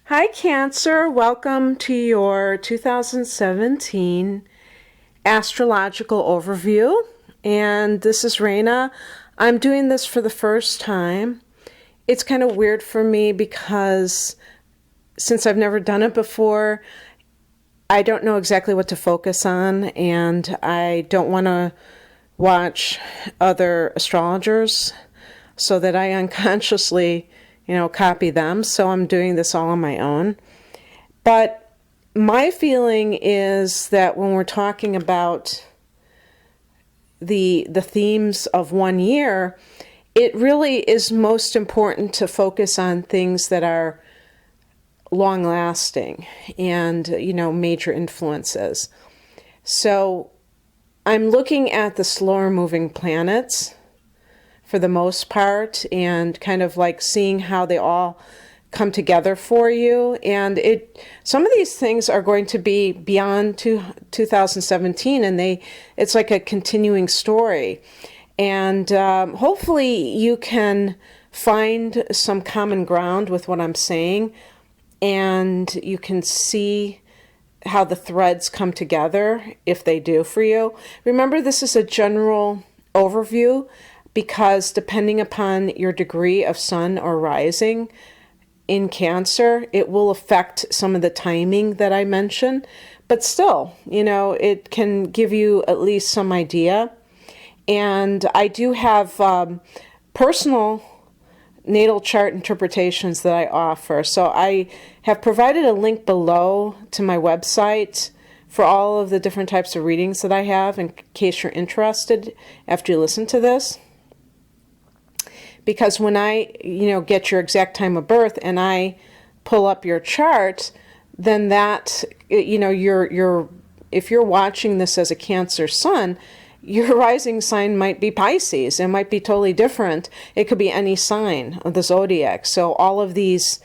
Hi, Cancer. Welcome to your 2017 Astrological Overview. And this is Raina. I'm doing this for the first time. It's kind of weird for me because since I've never done it before, I don't know exactly what to focus on, and I don't want to watch other astrologers so that I unconsciously copy them. So I'm doing this all on my own. But my feeling is that when we're talking about the themes of one year, it really is most important to focus on things that are long lasting and, major influences. So I'm looking at the slower moving planets for the most part and kind of like seeing how they all come together for you. And some of these things are going to be beyond 2017, and it's like a continuing story. And hopefully you can find some common ground with what I'm saying, and you can see how the threads come together if they do for you. Remember, this is a general overview because depending upon your degree of sun or rising in Cancer, it will affect some of the timing that I mentioned. But still, it can give you at least some idea. And I do have personal natal chart interpretations that I offer. So I have provided a link below to my website for all of the different types of readings that I have in case you're interested after you listen to this. Because when I, get your exact time of birth and I pull up your chart, then that, if you're watching this as a Cancer sun, your rising sign might be Pisces. It might be totally different. It could be any sign of the zodiac. So all of these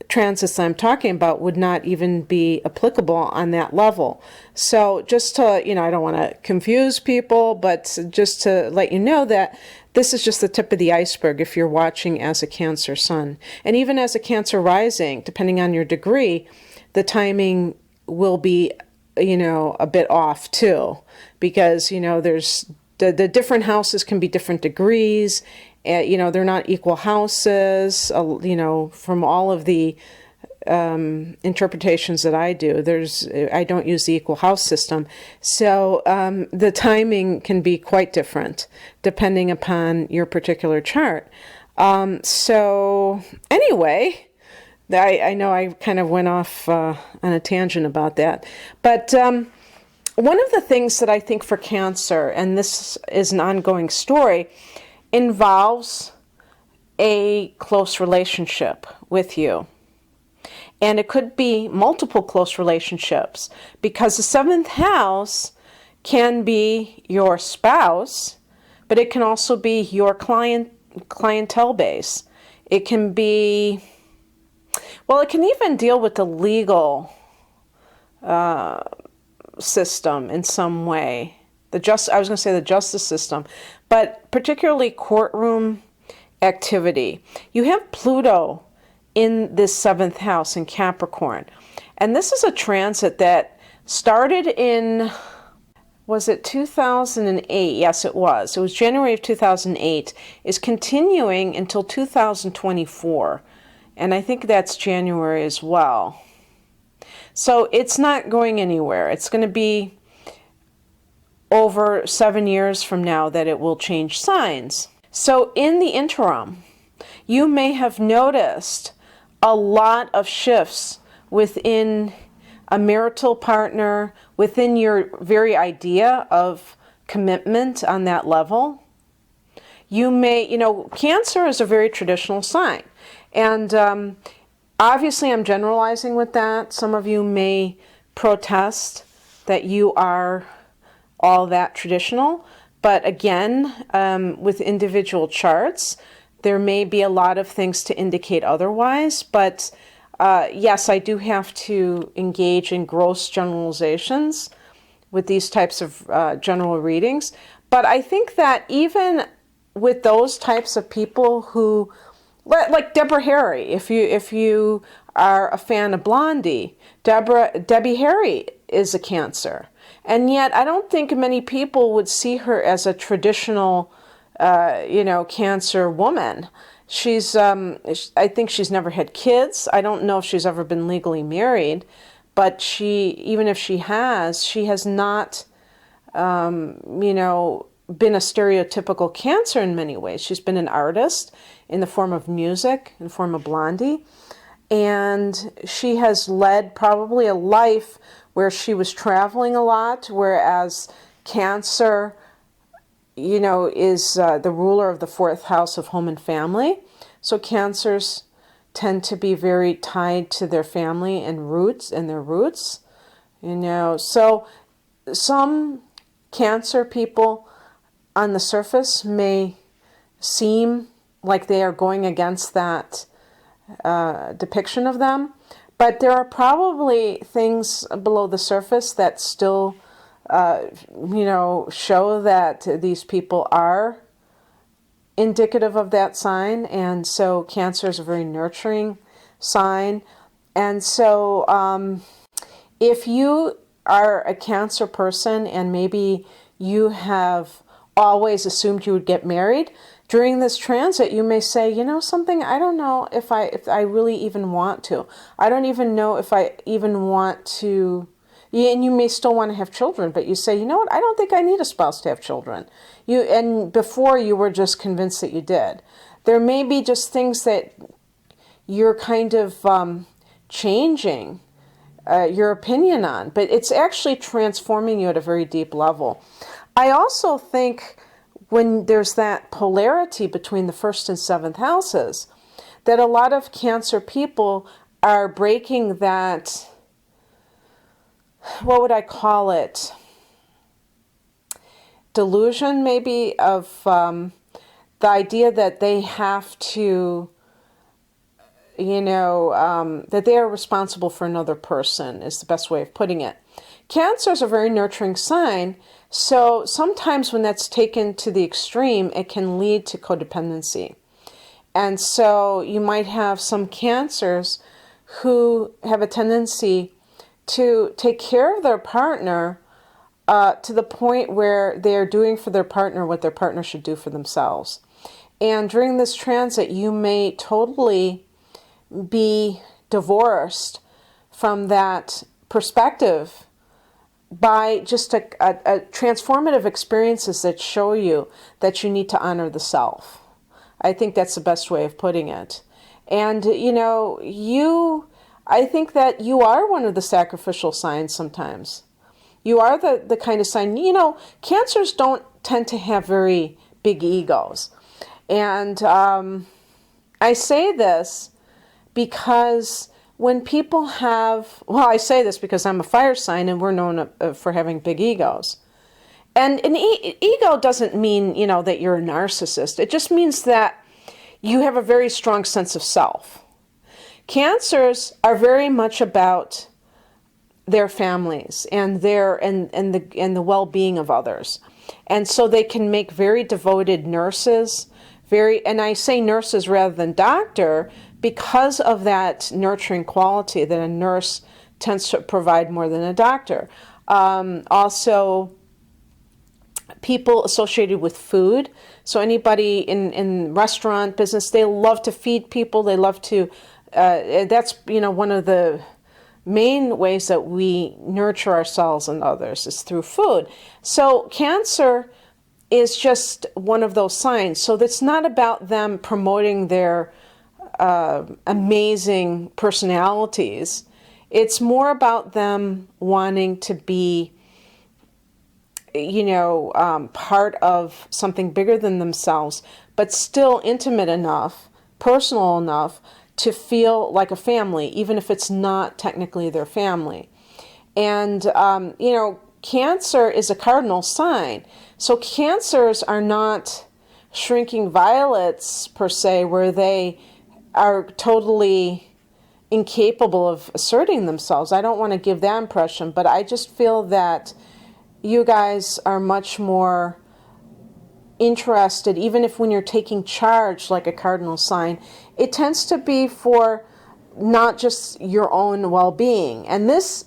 transits I'm talking about would not even be applicable on that level. So just to, I don't want to confuse people, but just to let you know that this is just the tip of the iceberg if you're watching as a Cancer sun. And even as a Cancer rising, depending on your degree, the timing will be a bit off too, because there's the different houses can be different degrees, they're not equal houses, from all of the interpretations that I do. I don't use the equal house system, so the timing can be quite different depending upon your particular chart. So anyway, I know I kind of went off on a tangent about that. But one of the things that I think for Cancer, and this is an ongoing story, involves a close relationship with you. And it could be multiple close relationships, because the seventh house can be your spouse, but it can also be your clientele base. It can be... Well, it can even deal with the legal system in some way. I was going to say the justice system, but particularly courtroom activity. You have Pluto in this seventh house in Capricorn. And this is a transit that started in, was it 2008? Yes, it was. It was January of 2008. Is continuing until 2024. And I think that's January as well. So it's not going anywhere. It's going to be over 7 years from now that it will change signs. So in the interim, you may have noticed a lot of shifts within a marital partner, within your very idea of commitment on that level. You may, Cancer is a very traditional sign. And obviously I'm generalizing with that. Some of you may protest that you are all that traditional. But again, with individual charts, there may be a lot of things to indicate otherwise. But yes, I do have to engage in gross generalizations with these types of general readings. But I think that even with those types of people who like Deborah Harry. If you are a fan of Blondie, Debbie Harry is a Cancer, and yet I don't think many people would see her as a traditional, Cancer woman. I think she's never had kids. I don't know if she's ever been legally married, but even if she has not, been a stereotypical Cancer in many ways. She's been an artist in the form of music, in the form of Blondie, and she has led probably a life where she was traveling a lot, whereas Cancer, is the ruler of the fourth house of home and family. So Cancers tend to be very tied to their family and their roots. So some Cancer people on the surface may seem like they are going against that depiction of them, but there are probably things below the surface that still, show that these people are indicative of that sign. And so Cancer is a very nurturing sign. And so if you are a Cancer person and maybe you have always assumed you would get married, during this transit you may say, something, I don't know if I really even want to. I don't even know if I even want to. And you may still want to have children, but you say, you know what, I don't think I need a spouse to have children. And before you were just convinced that you did. There may be just things that you're kind of changing your opinion on, but it's actually transforming you at a very deep level. I also think when there's that polarity between the first and seventh houses, that a lot of Cancer people are breaking that, what would I call it, delusion maybe, of the idea that they have to, that they are responsible for another person is the best way of putting it. Cancer is a very nurturing sign, so sometimes when that's taken to the extreme, it can lead to codependency. And so you might have some Cancers who have a tendency to take care of their partner to the point where they are doing for their partner what their partner should do for themselves. And during this transit, you may totally be divorced from that perspective by just a transformative experiences that show you that you need to honor the self. I think that's the best way of putting it. And, I think that you are one of the sacrificial signs sometimes. You are the kind of sign, Cancers don't tend to have very big egos. And I say this because when people have, I say this because I'm a fire sign and we're known for having big egos. And an ego doesn't mean, that you're a narcissist. It just means that you have a very strong sense of self. Cancers are very much about their families and the well-being of others. And so they can make very devoted nurses, and I say nurses rather than doctor, because of that nurturing quality that a nurse tends to provide more than a doctor. Also, people associated with food. So anybody in restaurant business, they love to feed people. They love to, that's, one of the main ways that we nurture ourselves and others is through food. So Cancer is just one of those signs. So it's not about them promoting their amazing personalities. It's more about them wanting to be, part of something bigger than themselves, but still intimate enough, personal enough to feel like a family, even if it's not technically their family. And, Cancer is a cardinal sign. So Cancers are not shrinking violets per se, where they are totally incapable of asserting themselves. I don't want to give that impression, but I just feel that you guys are much more, interested, even if when you're taking charge like a cardinal sign, it tends to be for not just your own well-being. And this,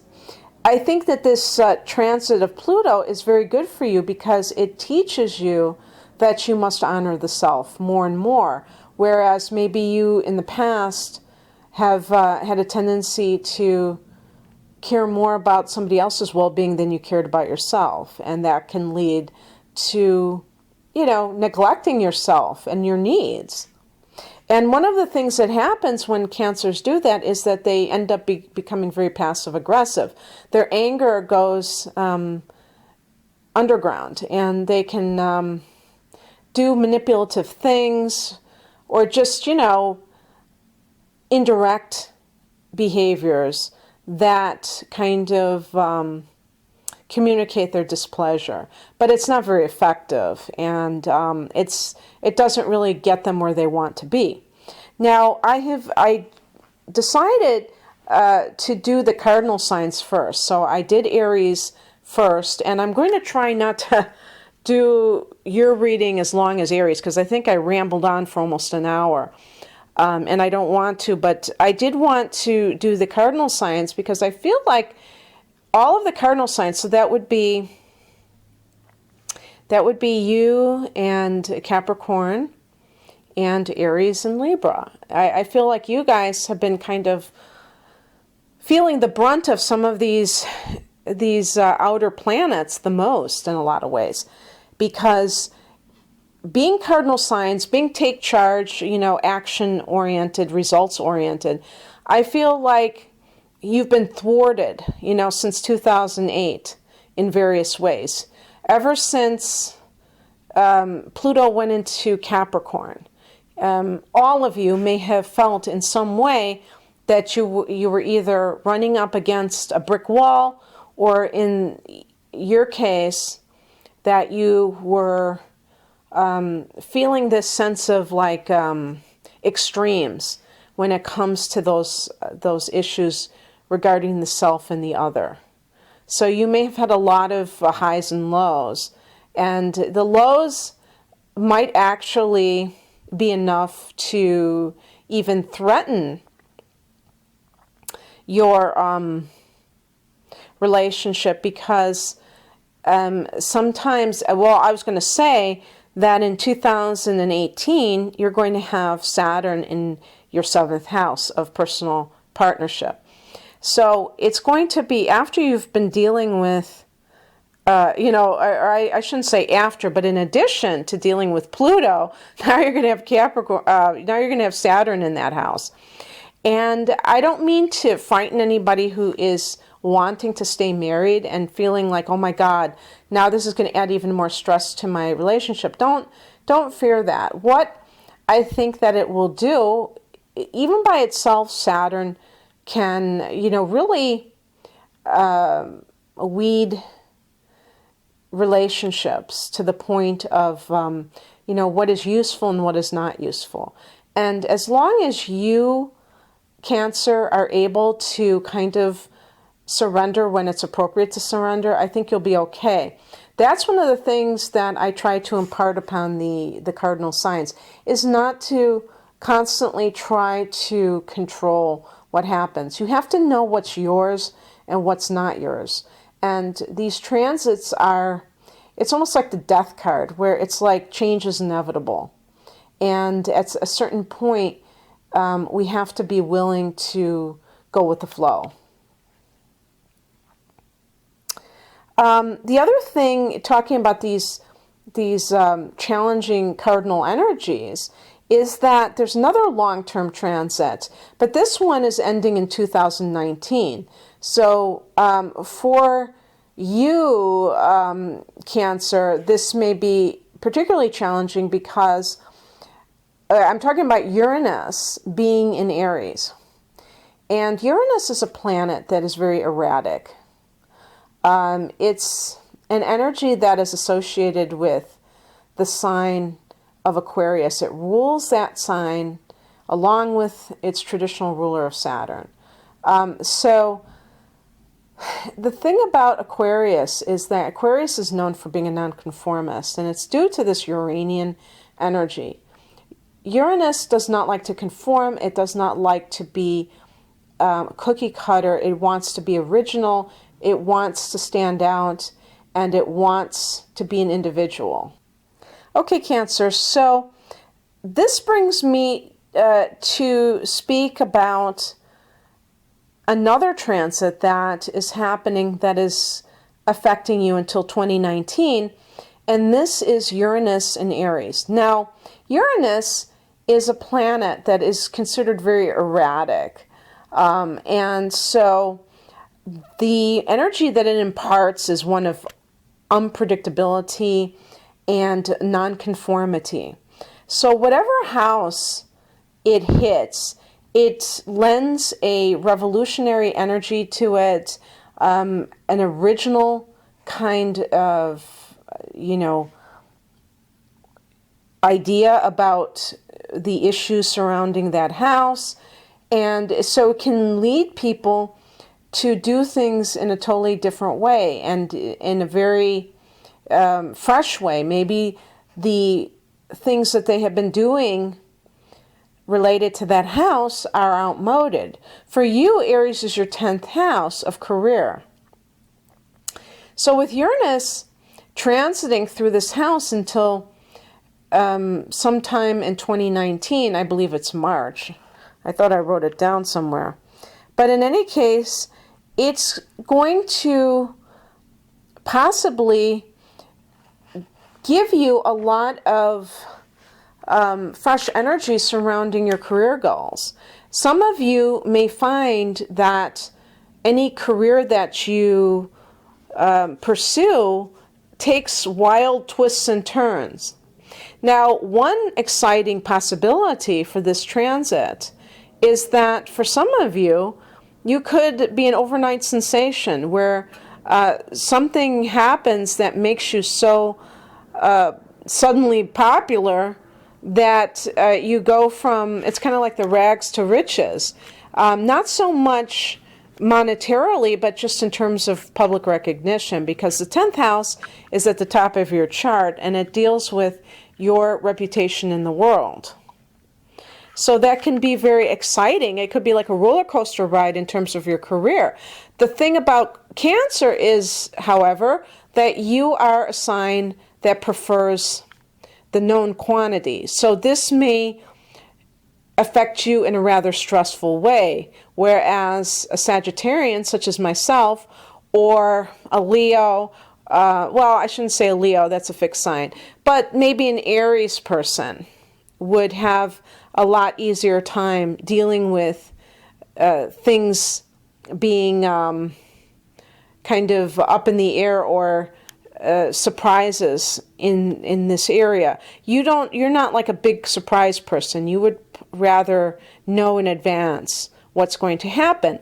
I think that this transit of Pluto is very good for you because it teaches you that you must honor the self more and more, whereas maybe you in the past have had a tendency to care more about somebody else's well-being than you cared about yourself, and that can lead to, you know, neglecting yourself and your needs. And one of the things that happens when Cancers do that is that they end up becoming very passive-aggressive. Their anger goes underground, and they can do manipulative things or just, you know, indirect behaviors that kind of communicate their displeasure. But it's not very effective, and it doesn't really get them where they want to be. Now, I decided to do the cardinal signs first. So I did Aries first, and I'm going to try not to do your reading as long as Aries, because I think I rambled on for almost an hour. And I don't want to, but I did want to do the cardinal signs because I feel like all of the cardinal signs, so that would be you and Capricorn and Aries and Libra. I feel like you guys have been kind of feeling the brunt of some of these outer planets the most in a lot of ways, because being cardinal signs, being take charge, you know, action-oriented, results-oriented, I feel like you've been thwarted, you know, since 2008 in various ways. Ever since Pluto went into Capricorn, all of you may have felt in some way that you were either running up against a brick wall, or in your case, that you were feeling this sense of like extremes when it comes to those issues regarding the self and the other. So you may have had a lot of highs and lows, and the lows might actually be enough to even threaten your relationship, because sometimes, well, I was going to say that in 2018, you're going to have Saturn in your 7th house of personal partnership. So it's going to be after you've been dealing with, you know, or I shouldn't say after, but in addition to dealing with Pluto, now you're going to have Capricorn, now you're going to have Saturn in that house. And I don't mean to frighten anybody who is wanting to stay married and feeling like, oh my God, now this is going to add even more stress to my relationship. Don't fear that. What I think that it will do, even by itself, Saturn can, you know, really weed relationships to the point of, you know, what is useful and what is not useful. And as long as you, Cancer, are able to kind of surrender when it's appropriate to surrender, I think you'll be okay. That's one of the things that I try to impart upon the cardinal signs, is not to constantly try to control what happens. You have to know what's yours and what's not yours. And these transits are, it's almost like the death card, where it's like change is inevitable. And at a certain point, we have to be willing to go with the flow. The other thing, talking about these challenging cardinal energies, is that there's another long-term transit, but this one is ending in 2019. So for you, Cancer, this may be particularly challenging because I'm talking about Uranus being in Aries. And Uranus is a planet that is very erratic. It's an energy that is associated with the sign of Aquarius. It rules that sign along with its traditional ruler of Saturn. So The thing about Aquarius is that Aquarius is known for being a nonconformist, and it's due to this Uranian energy. Uranus does not like to conform. It does not like to be cookie cutter. It wants to be original. It wants to stand out, and it wants to be an individual. Okay, Cancer, so this brings me to speak about another transit that is happening that is affecting you until 2019, and this is Uranus in Aries. Now, Uranus is a planet that is considered very erratic, and so the energy that it imparts is one of unpredictability and nonconformity. So whatever house it hits, it lends a revolutionary energy to it, an original kind of, idea about the issues surrounding that house. And so it can lead people to do things in a totally different way and in a very fresh way. Maybe the things that they have been doing related to that house are outmoded. For you, Aries is your 10th house of career. So with Uranus transiting through this house until sometime in 2019, I believe it's March. I thought I wrote it down somewhere. But in any case, it's going to possibly give you a lot of fresh energy surrounding your career goals. Some of you may find that any career that you pursue takes wild twists and turns. Now, one exciting possibility for this transit is that for some of you, you could be an overnight sensation where something happens that makes you so suddenly popular that you go from, it's kind of like the rags to riches. Not so much monetarily, but just in terms of public recognition, because the 10th house is at the top of your chart and it deals with your reputation in the world. So that can be very exciting. It could be like a roller coaster ride in terms of your career. The thing about Cancer is, however, that you are a sign that prefers the known quantity. So this may affect you in a rather stressful way, whereas a Sagittarian, such as myself, or a Leo, well, I shouldn't say a Leo, that's a fixed sign, but maybe an Aries person would have a lot easier time dealing with things being kind of up in the air or surprises in this area. You're not like a big surprise person. You would rather know in advance what's going to happen.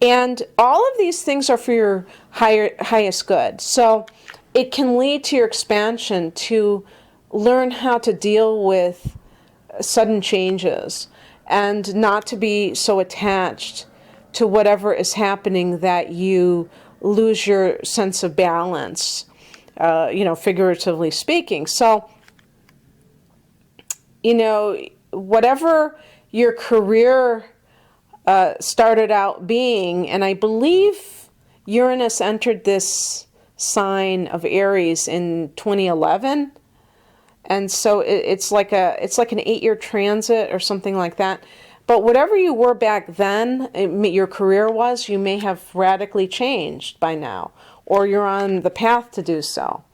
And all of these things are for your highest good. So it can lead to your expansion to learn how to deal with sudden changes and not to be so attached to whatever is happening that you lose your sense of balance, figuratively speaking. So, whatever your career started out being, and I believe Uranus entered this sign of Aries in 2011, and so it's like an 8-year transit or something like that. But whatever you were back then, your career was, you may have radically changed by now, or you're on the path to do so.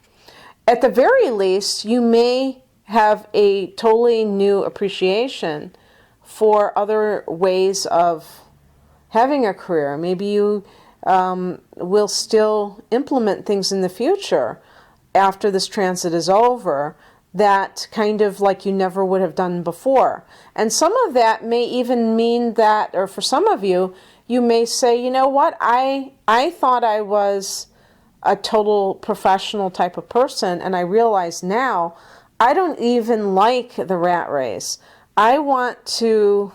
At the very least, you may have a totally new appreciation for other ways of having a career. Maybe you will still implement things in the future after this transit is over that kind of like you never would have done before. And some of that may even mean that, or for some of you, you may say, you know what, I thought I was a total professional type of person, and I realize now I don't even like the rat race. I want to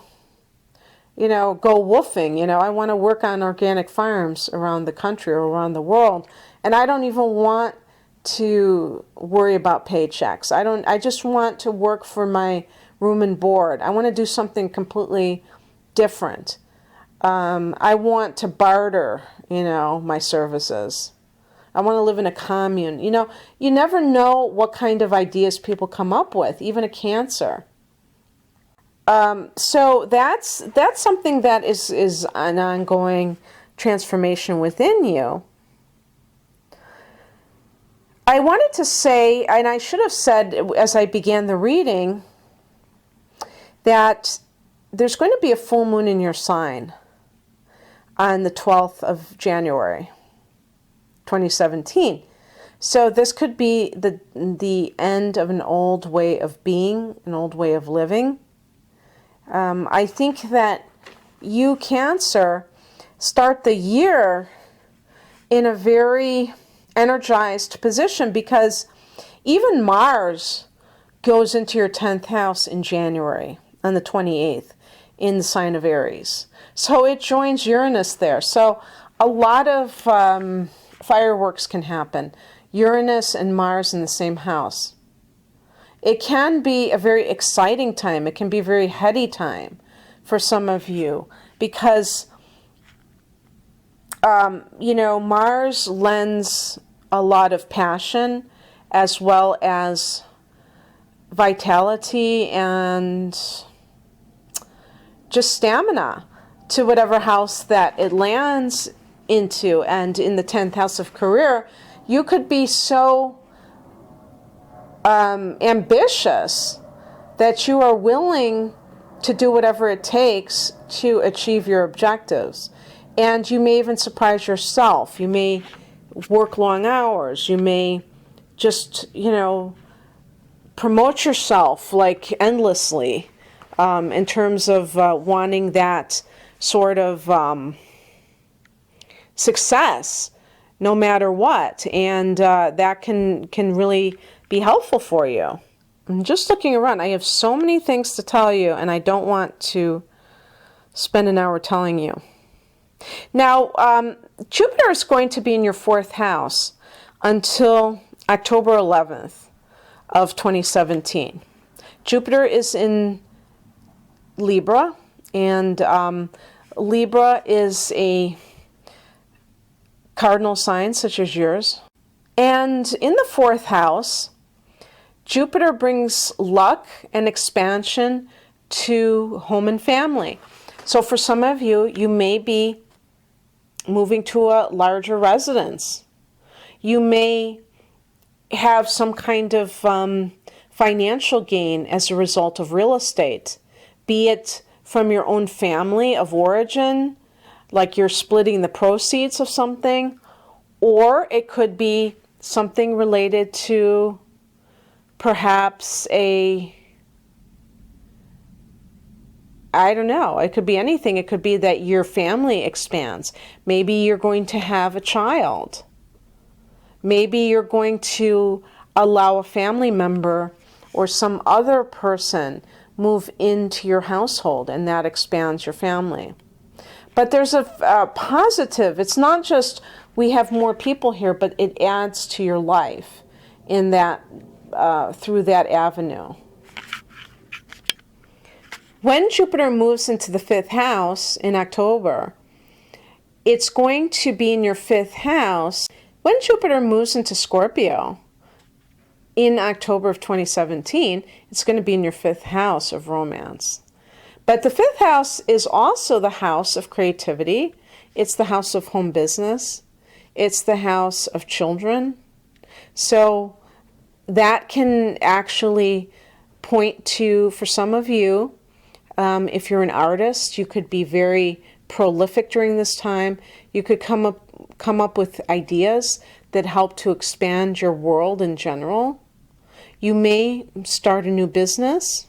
go woofing. I want to work on organic farms around the country or around the world. And I don't even want to worry about paychecks. I just want to work for my room and board. I want to do something completely different. I want to barter, my services. I want to live in a commune. You never know what kind of ideas people come up with, even a Cancer. So that's something that is an ongoing transformation within you. I wanted to say, and I should have said as I began the reading, that there's going to be a full moon in your sign on the 12th of January, 2017. So this could be the end of an old way of being, an old way of living. I think that you, Cancer, start the year in a very energized position, because even Mars goes into your 10th house in January on the 28th in the sign of Aries. So it joins Uranus there. So a lot of fireworks can happen. Uranus and Mars in the same house. It can be a very exciting time. It can be a very heady time for some of you, because Mars lends a lot of passion as well as vitality and just stamina to whatever house that it lands into. And in the 10th house of career, you could be so ambitious that you are willing to do whatever it takes to achieve your objectives. And you may even surprise yourself. You may work long hours. You may just, promote yourself like endlessly in terms of wanting that sort of success no matter what. And that can really be helpful for you. I'm just looking around. I have so many things to tell you, and I don't want to spend an hour telling you. Now, Jupiter is going to be in your 4th house until October 11th of 2017. Jupiter is in Libra, and Libra is a cardinal sign such as yours. And in the 4th house, Jupiter brings luck and expansion to home and family. So for some of you, you may be moving to a larger residence. You may have some kind of financial gain as a result of real estate, be it from your own family of origin, like you're splitting the proceeds of something, or it could be something related to perhaps I don't know. It could be anything. It could be that your family expands. Maybe you're going to have a child. Maybe you're going to allow a family member or some other person move into your household, and that expands your family. But there's a positive. It's not just we have more people here, but it adds to your life in that through that avenue. When Jupiter moves into the 5th house in October, it's going to be in your 5th house. When Jupiter moves into Scorpio in October of 2017, it's going to be in your 5th house of romance. But the 5th house is also the house of creativity. It's the house of home business. It's the house of children. So that can actually point to, for some of you, if you're an artist, you could be very prolific during this time. You could come up with ideas that help to expand your world in general. You may start a new business.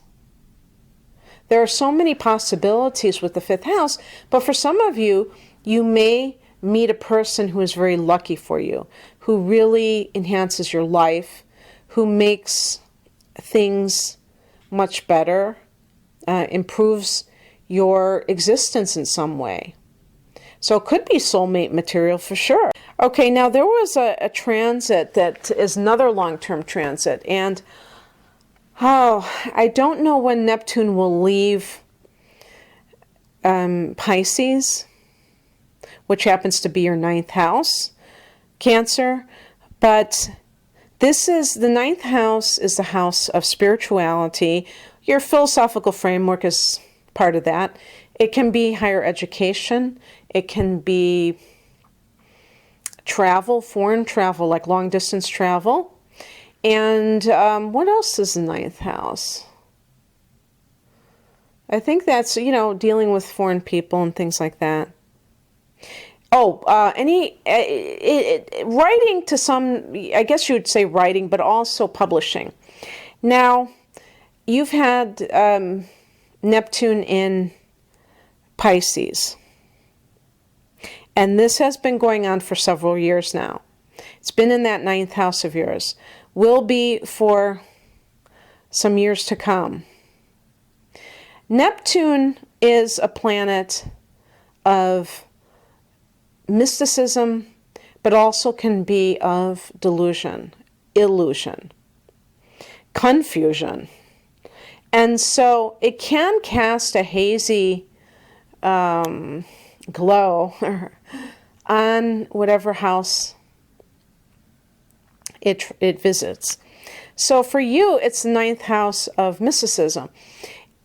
There are so many possibilities with the 5th house, but for some of you, you may meet a person who is very lucky for you, who really enhances your life, who makes things much better, improves your existence in some way. So it could be soulmate material for sure. Okay, now there was a transit that is another long-term transit, and I don't know when Neptune will leave Pisces, which happens to be your 9th house, Cancer, but this is, the 9th house is the house of spirituality. Your philosophical framework is part of that. It can be higher education. It can be travel, foreign travel, like long distance travel. And what else is the 9th house? I think that's, dealing with foreign people and things like that. Oh, writing to some, I guess you would say writing, but also publishing. Now, you've had Neptune in Pisces, and this has been going on for several years now. It's been in that 9th house of yours. Will be for some years to come. Neptune is a planet of mysticism, but also can be of delusion, illusion, confusion. And so it can cast a hazy glow on whatever house it visits. So for you, it's the 9th house of mysticism.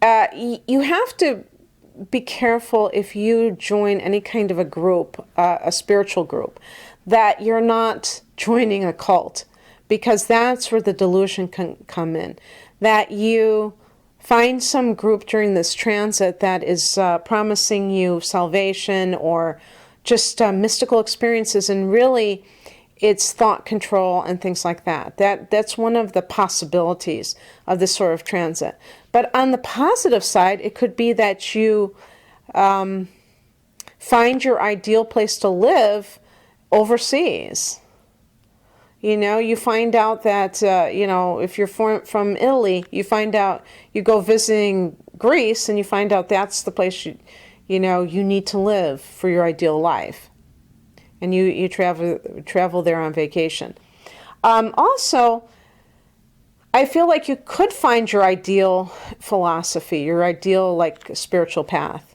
You have to be careful if you join any kind of a group, a spiritual group, that you're not joining a cult, because that's where the delusion can come in. That you find some group during this transit that is promising you salvation or just mystical experiences, and really it's thought control and things like that. That's one of the possibilities of this sort of transit. But on the positive side, it could be that you find your ideal place to live overseas. You find out that, if you're from Italy, you find out, you go visiting Greece and you find out that's the place you need to live for your ideal life. And you travel there on vacation. Also, I feel like you could find your ideal philosophy, your ideal spiritual path.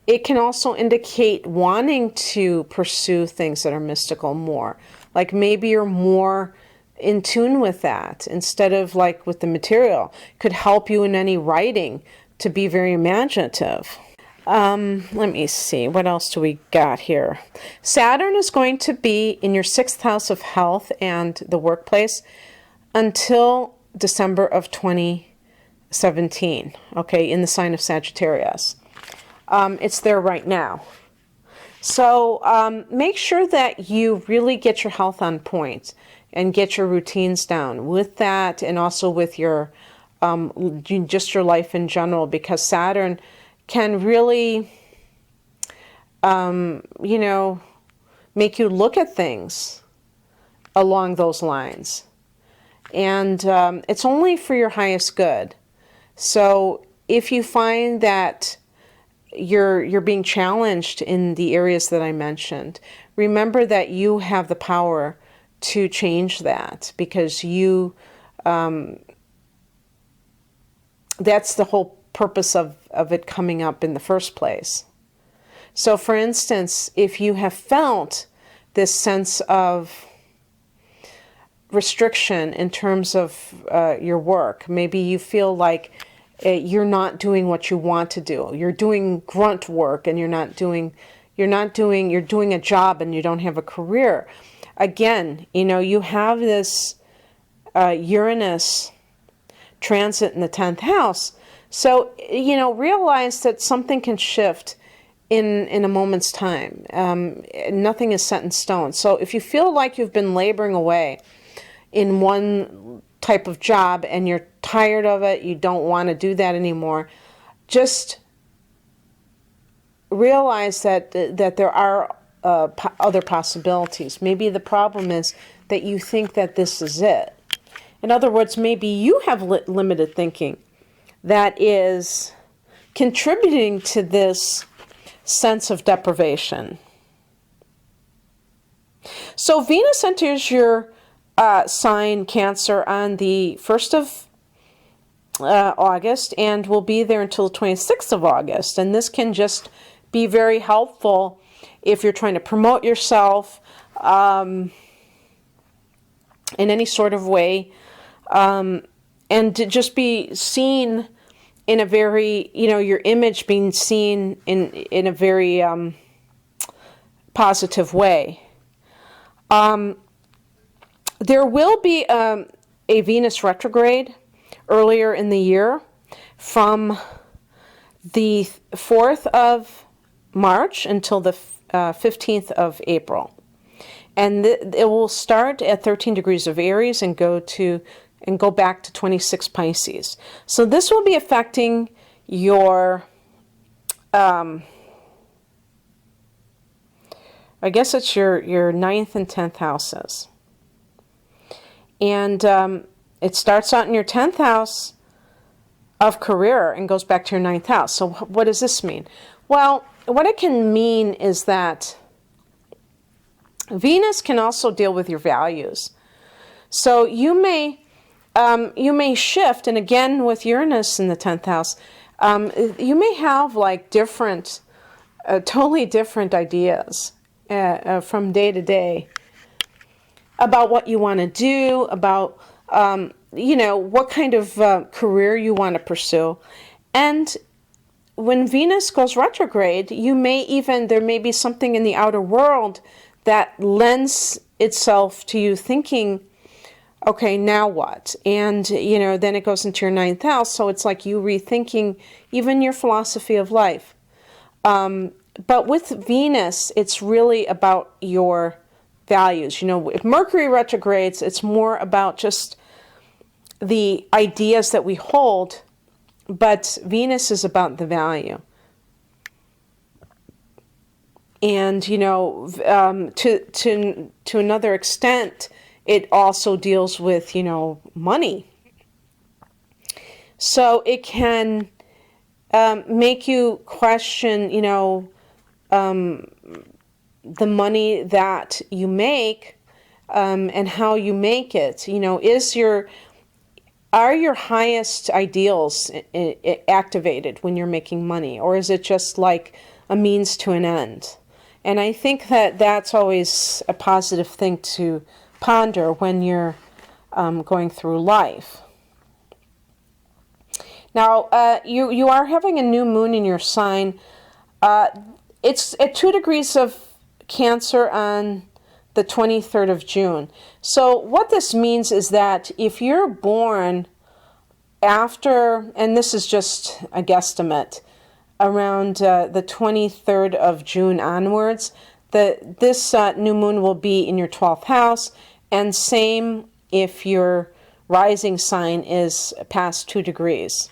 It can also indicate wanting to pursue things that are mystical more. Like maybe you're more in tune with that instead of with the material. Could help you in any writing to be very imaginative. Let me see. What else do we got here? Saturn is going to be in your 6th house of health and the workplace until December of 2017. Okay, in the sign of Sagittarius. It's there right now. So make sure that you really get your health on point and get your routines down with that, and also with your just your life in general, because Saturn can really, make you look at things along those lines. And it's only for your highest good. So if you find that you're being challenged in the areas that I mentioned, remember that you have the power to change that, because you, that's the whole purpose of it coming up in the first place. So for instance, if you have felt this sense of restriction in terms of your work, maybe you feel like you're not doing what you want to do. You're doing grunt work and you're doing a job and you don't have a career. Again, you have this Uranus transit in the 10th house. So, realize that something can shift in a moment's time. Nothing is set in stone. So if you feel like you've been laboring away in one type of job and you're tired of it, you don't want to do that anymore, just realize that there are other possibilities. Maybe the problem is that you think that this is it, In other words, maybe you have limited thinking that is contributing to this sense of deprivation. So Venus enters your sign Cancer on the 1st of August and will be there until the 26th of August. And this can just be very helpful if you're trying to promote yourself in any sort of way, and to just be seen in a very, your image being seen in a very positive way. There will be a Venus retrograde earlier in the year from the 4th of March until the 15th of April. And it will start at 13 degrees of Aries and go back to 26 Pisces. So this will be affecting your I guess it's your 9th and 10th houses. And it starts out in your 10th house of career and goes back to your 9th house. So what does this mean? Well, what it can mean is that Venus can also deal with your values. So you may shift, and again with Uranus in the 10th house, you may have like totally different ideas from day to day about what you want to do, about what kind of career you want to pursue. And when Venus goes retrograde, there may be something in the outer world that lends itself to you thinking, okay, now what? And, then it goes into your 9th house, so it's like you rethinking even your philosophy of life. But with Venus, it's really about your values. If Mercury retrogrades, it's more about just the ideas that we hold, but Venus is about the value. And, to another extent, it also deals with, money. So it can make you question, the money that you make and how you make it. Are your highest ideals activated when you're making money, or is it just like a means to an end? And I think that that's always a positive thing to ponder when you're going through life. Now, you are having a new moon in your sign. It's at 2 degrees of Cancer on the 23rd of June. So what this means is that if you're born after, and this is just a guesstimate, around the 23rd of June onwards, this new moon will be in your 12th house, and same if your rising sign is past 2 degrees.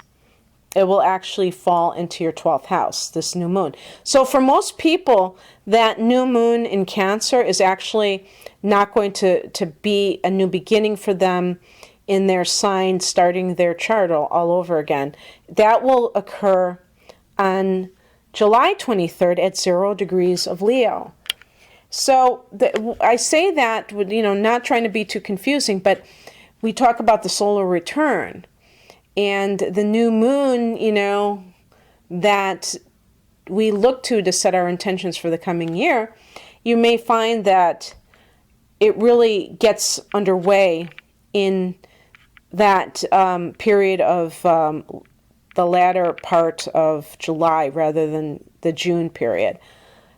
It will actually fall into your 12th house, this new moon. So for most people, that new moon in Cancer is actually not going to be a new beginning for them in their sign, starting their chart all over again. That will occur on July 23rd at 0 degrees of Leo. So I say that, not trying to be too confusing, but we talk about the solar return. And the new moon, that we look to set our intentions for the coming year, you may find that it really gets underway in that period of the latter part of July rather than the June period,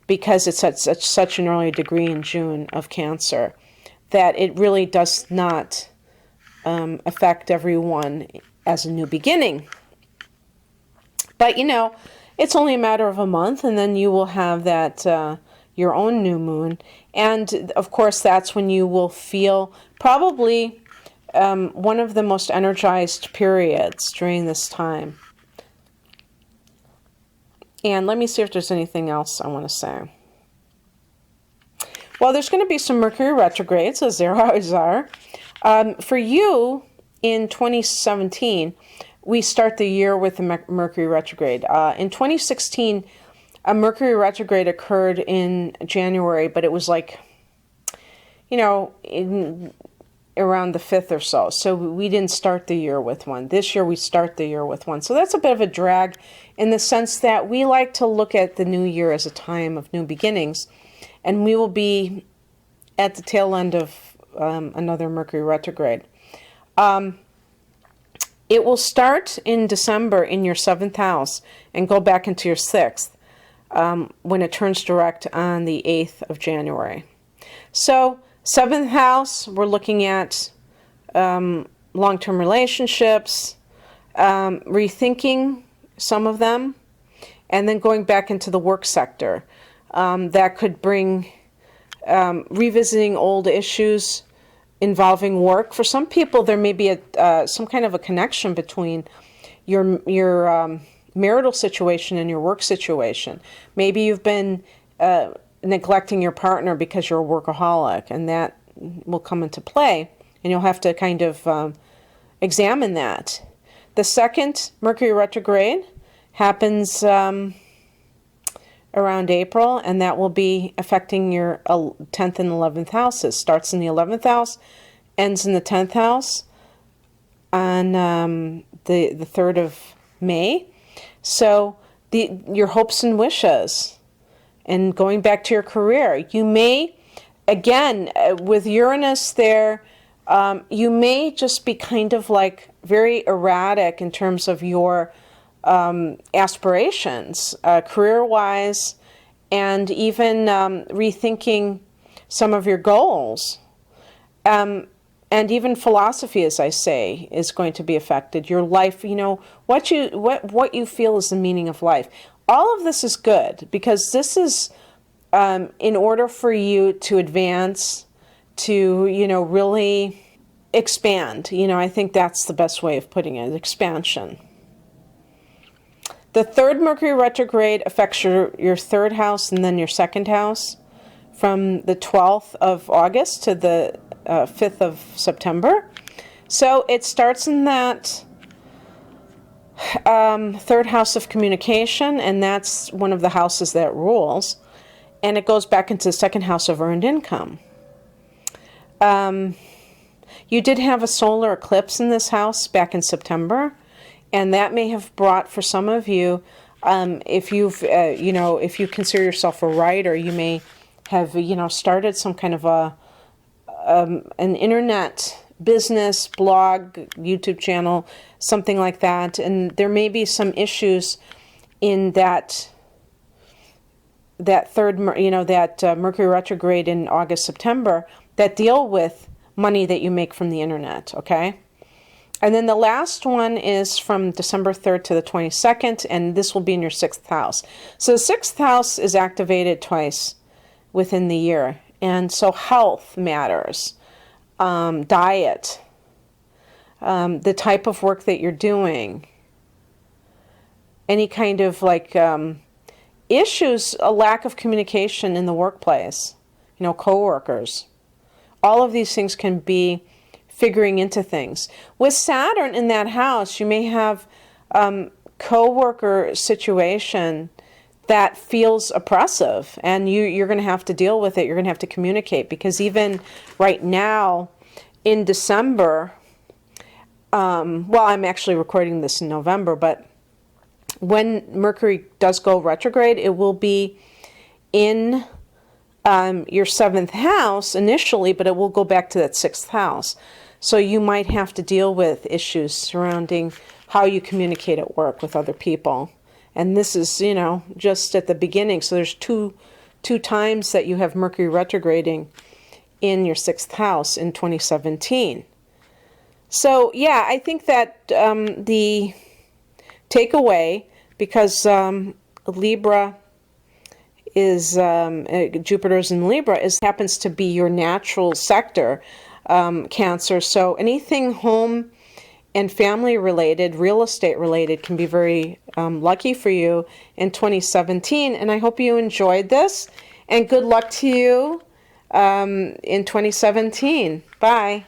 because it's at such an early degree in June of Cancer that it really does not affect everyone as a new beginning. But, it's only a matter of a month, and then you will have that your own new moon. And, of course, that's when you will feel probably one of the most energized periods during this time. And let me see if there's anything else I want to say. Well, there's going to be some Mercury retrogrades, as there always are. For you, in 2017, we start the year with the Mercury retrograde. In 2016, a Mercury retrograde occurred in January, but it was like, around the 5th or so. So we didn't start the year with one. This year we start the year with one. So that's a bit of a drag in the sense that we like to look at the new year as a time of new beginnings. And we will be at the tail end of another Mercury retrograde. It will start in December in your 7th house and go back into your 6th when it turns direct on the 8th of January. So 7th house, we're looking at long-term relationships, rethinking some of them, and then going back into the work sector. That could bring revisiting old issues involving work. For some people, there may be some kind of a connection between your marital situation and your work situation. Maybe you've been neglecting your partner because you're a workaholic, and that will come into play, and you'll have to kind of examine that. The second Mercury retrograde happens around April, and that will be affecting your 10th and 11th houses. Starts in the 11th house, ends in the 10th house on the 3rd of May. So your hopes and wishes, and going back to your career, you may, again, with Uranus there, you may just be kind of like very erratic in terms of your aspirations, career-wise, and even rethinking some of your goals. And even philosophy, as I say, is going to be affected. Your life, what you feel is the meaning of life. All of this is good because this is in order for you to advance, to, really expand. I think that's the best way of putting it, expansion. The 3rd Mercury retrograde affects your 3rd house and then your 2nd house from the 12th of August to the 5th of September. So it starts in that 3rd house of communication, and that's one of the houses that rules, and it goes back into the 2nd house of earned income. You did have a solar eclipse in this house back in September, and that may have brought, for some of you, if you consider yourself a writer, you may have started some kind of an internet business, blog, YouTube channel, something like that, and there may be some issues in that Mercury retrograde in August, September that deal with money that you make from the internet, okay? And then the last one is from December 3rd to the 22nd, and this will be in your 6th house. So the 6th house is activated twice within the year, and so health matters. Diet, the type of work that you're doing, any kind of issues, a lack of communication in the workplace, coworkers. All of these things can be figuring into things. With Saturn in that house, you may have coworker situation that feels oppressive, and you're going to have to deal with it. You're going to have to communicate, because even right now in December, I'm actually recording this in November, but when Mercury does go retrograde, it will be in your 7th house initially, but it will go back to that 6th house. So you might have to deal with issues surrounding how you communicate at work with other people. And this is, just at the beginning. So there's two times that you have Mercury retrograding in your 6th house in 2017. So, yeah, I think that the takeaway, because Libra is, Jupiter's in Libra, happens to be your natural sector, Cancer. So anything home and family related, real estate related, can be very lucky for you in 2017. And I hope you enjoyed this, and good luck to you in 2017. Bye.